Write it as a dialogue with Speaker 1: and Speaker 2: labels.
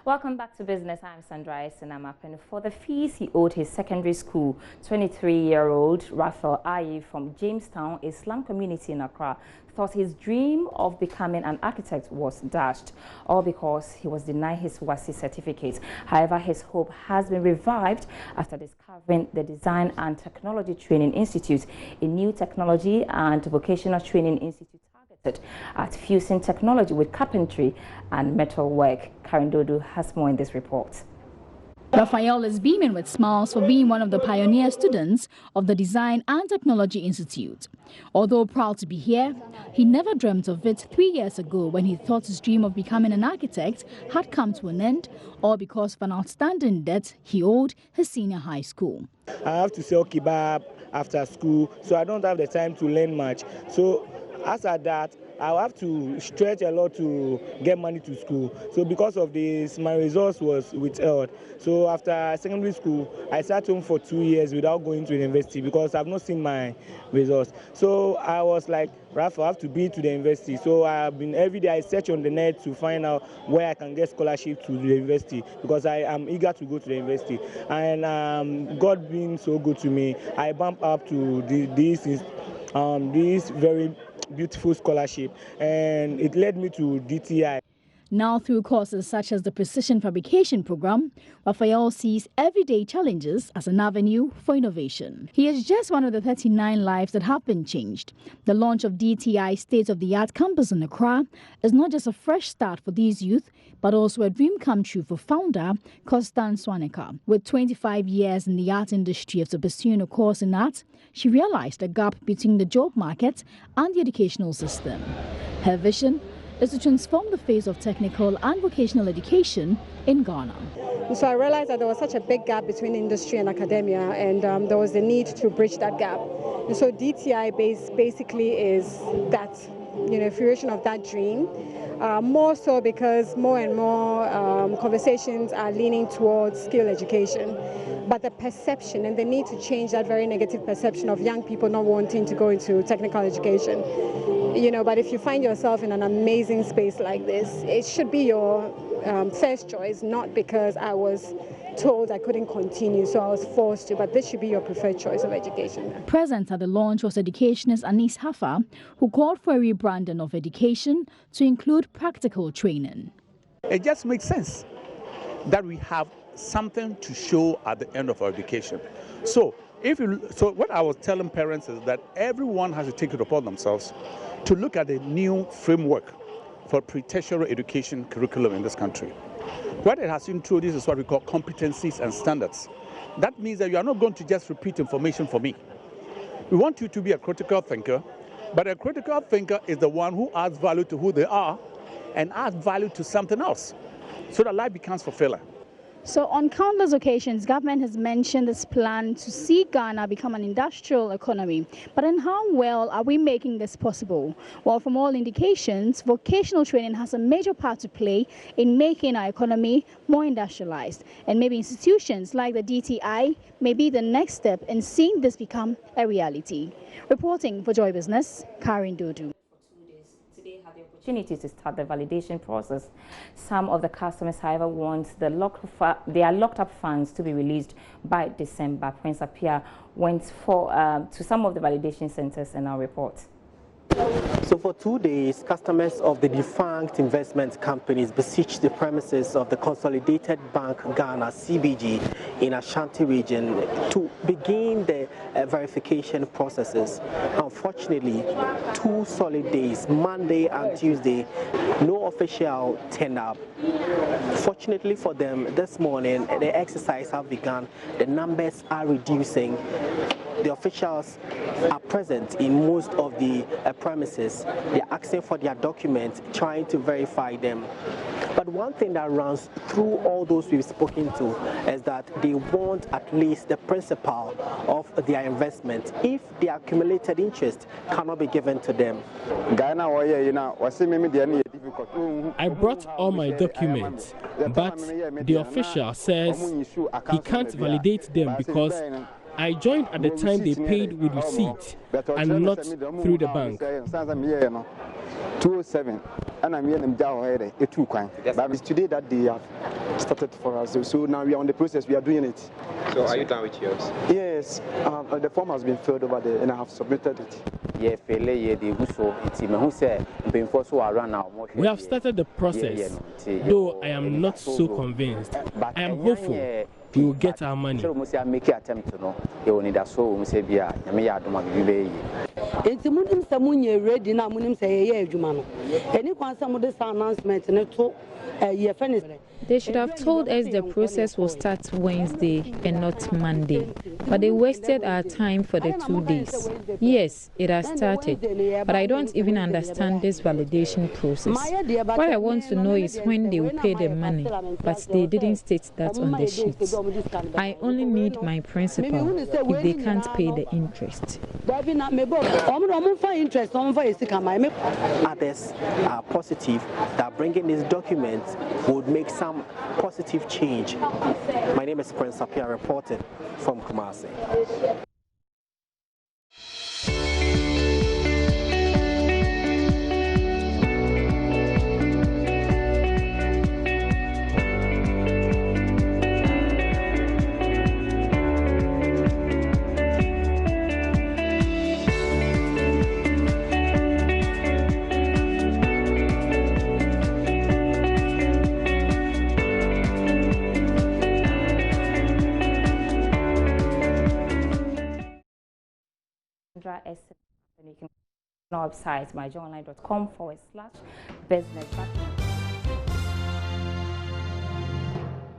Speaker 1: Welcome back to Business. I'm Sandra Sinamapen. For the fees he owed his secondary school, 23-year-old Raphael Ayi from Jamestown, a slum community in Accra, thought his dream of becoming an architect was dashed, all because he was denied his WASI certificate. However, his hope has been revived after discovering the Design and Technology Training Institute, a new technology and vocational training institute at fusing technology with carpentry and metal work. Karen Dodo has more in this report.
Speaker 2: Raphael is beaming with smiles for being one of the pioneer students of the Design and Technology Institute. Although proud to be here, he never dreamt of it 3 years ago when he thought his dream of becoming an architect had come to an end, all because of an outstanding debt he owed his senior high school.
Speaker 3: I have to sell kebab after school, so I don't have the time to learn much. So as at that, I have to stretch a lot to get money to school. So because of this, my results was withheld. So after secondary school, I sat home for 2 years without going to university because I've not seen my results. So I was like, Ralph, I have to be to the university. So I've been every day I search on the net to find out where I can get scholarship to the university because I am eager to go to the university. And God being so good to me, I bumped up to this very beautiful scholarship, and it led me to DTI.
Speaker 2: Now, through courses such as the Precision Fabrication Program, Raphael sees everyday challenges as an avenue for innovation. He is just one of the 39 lives that have been changed. The launch of DTI state-of-the-art campus in Accra is not just a fresh start for these youth, but also a dream come true for founder Kostan Swaneka. With 25 years in the art industry after pursuing a course in art, she realized a gap between the job market and the educational system. Her vision is to transform the face of technical and vocational education in Ghana.
Speaker 4: So I realized that there was such a big gap between industry and academia, and there was the need to bridge that gap. And so DTI basically is that, fruition of that dream. More so because more and more conversations are leaning towards skill education. But the perception and the need to change that very negative perception of young people not wanting to go into technical education. But if you find yourself in an amazing space like this, it should be your first choice, not because I was told I couldn't continue, so I was forced to, but this should be your preferred choice of education.
Speaker 2: Present at the launch was educationist Anis Hafa, who called for a rebranding of education to include practical training.
Speaker 5: It just makes sense that we have something to show at the end of our education. So what I was telling parents is that everyone has to take it upon themselves to look at a new framework for pre-tertiary education curriculum in this country. What it has introduced is what we call competencies and standards. That means that you are not going to just repeat information for me. We want you to be a critical thinker, but a critical thinker is the one who adds value to who they are and adds value to something else, so that life becomes fulfilling.
Speaker 2: So on countless occasions, government has mentioned this plan to see Ghana become an industrial economy. But then how well are we making this possible? Well, from all indications, vocational training has a major part to play in making our economy more industrialized. And maybe institutions like the DTI may be the next step in seeing this become a reality. Reporting for Joy Business, Karen Dodo.
Speaker 1: Opportunity to start the validation process. Some of the customers, however, want their locked up funds to be released by December. Prince Apia went to some of the validation centers in our report.
Speaker 6: So for 2 days, customers of the defunct investment companies besieged the premises of the Consolidated Bank Ghana CBG in Ashanti region to begin the verification processes. Unfortunately, 2 solid days, Monday and Tuesday, no official turned up. Fortunately for them, this morning the exercise have begun. The numbers are reducing. The officials are present in most of the premises. They're asking for their documents, trying to verify them. But one thing that runs through all those we've spoken to is that they want at least the principal of their investment if the accumulated interest cannot be given to them.
Speaker 7: I brought all my documents, but the official says he can't validate them because I joined at the time they paid with receipt and not through the bank.
Speaker 8: 207 and I'm here in Jao. But it's today that they have started for us. So now we are on the process, we are doing it.
Speaker 9: So are you done with yours?
Speaker 8: Yes, the form has been filled over there and I have submitted it.
Speaker 7: We have started the process, though I am not so convinced. I am hopeful we will get our money.
Speaker 10: They should have told us the process will start Wednesday and not Monday, but they wasted our time for the 2 days. Yes, it has started, but I don't even understand this validation process. What I want to know is when they will pay the money, but they didn't state that on the sheet. I only need my principal if they can't pay the interest.
Speaker 6: Others are positive that bringing these documents would make some positive change. My name is Prince Apia, reporting from Kumasi.
Speaker 1: And you can go on our website myjoyonline.com/business.